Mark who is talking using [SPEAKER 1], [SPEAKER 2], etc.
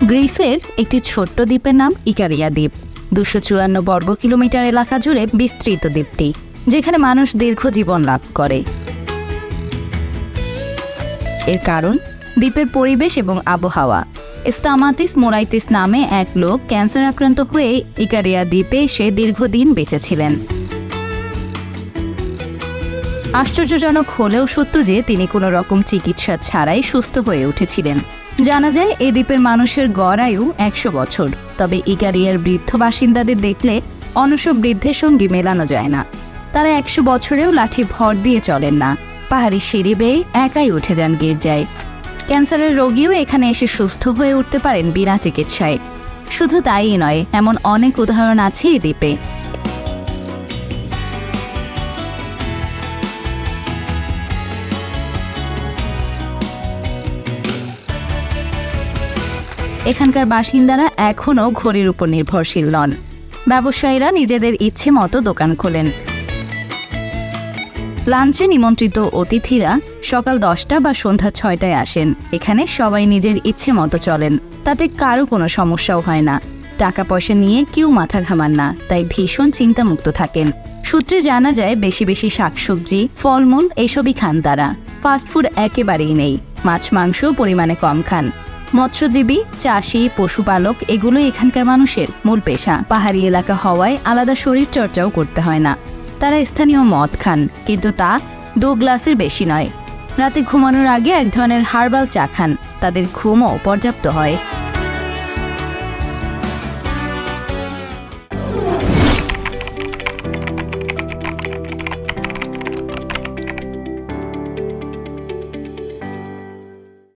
[SPEAKER 1] গ্রিসের একটি ছোট্ট দ্বীপের নাম ইকারিয়া দ্বীপ। 254 বর্গ কিলোমিটার এলাকা জুড়ে বিস্তৃত দ্বীপটি, যেখানে মানুষ দীর্ঘ জীবন লাভ করে। এর কারণ দ্বীপের পরিবেশ এবং আবহাওয়া। স্টামাতিস মোরাইতিস নামে এক লোক ক্যান্সার আক্রান্ত হয়ে ইকারিয়া দ্বীপে এসে দীর্ঘদিন বেঁচেছিলেন। আশ্চর্যজনক হলেও সত্য যে তিনি কোনো রকম চিকিৎসা ছাড়াই সুস্থ হয়ে উঠেছিলেন। জানা যায় এই দ্বীপের মানুষের গড় আয়ু 100 বছর। তবে ইকারিয়ার বৃদ্ধ বাসিন্দাদের দেখলে অনস বৃদ্ধের সঙ্গে মেলানো যায় না। তারা 100 বছরেও লাঠি ভর দিয়ে চলেন না, পাহাড়ি সিঁড়ি বেয়ে একাই উঠে যান গির্জায়। ক্যান্সারের রোগীও এখানে এসে সুস্থ হয়ে উঠতে পারেন বিনা চিকিৎসায়। শুধু তাই নয়, এমন অনেক উদাহরণ আছে এই দ্বীপে। এখানকার বাসিন্দারা এখনও ঘড়ির উপর নির্ভরশীল নন। ব্যবসায়ীরা নিজেদের ইচ্ছে মতো দোকান খোলেন। লাঞ্চে নিমন্ত্রিত অতিথিরা সকাল 10টা বা সন্ধ্যা 6টায় আসেন। এখানে সবাই নিজের ইচ্ছে মতো চলেন, তাতে কারো কোনো সমস্যাও হয় না। টাকা পয়সা নিয়ে কেউ মাথা ঘামান না, তাই ভীষণ চিন্তামুক্ত থাকেন। সূত্রে জানা যায় বেশি বেশি শাকসবজি, ফলমূল এসবই খান তারা। ফাস্টফুড একেবারেই নেই। মাছ মাংস পরিমাণে কম খান। মৎস্যজীবী, চাষি, পশুপালক এগুলো এখানকার মানুষের মূল পেশা। পাহাড়ি এলাকা হওয়ায় আলাদা শরীর চর্চাও করতে হয় না। তারা স্থানীয় মদ খান, কিন্তু তা 2 গ্লাসের বেশি নয়। রাতে ঘুমানোর আগে এক ধরনের হার্বাল চা খান। তাদের ঘুমও পর্যাপ্ত হয়।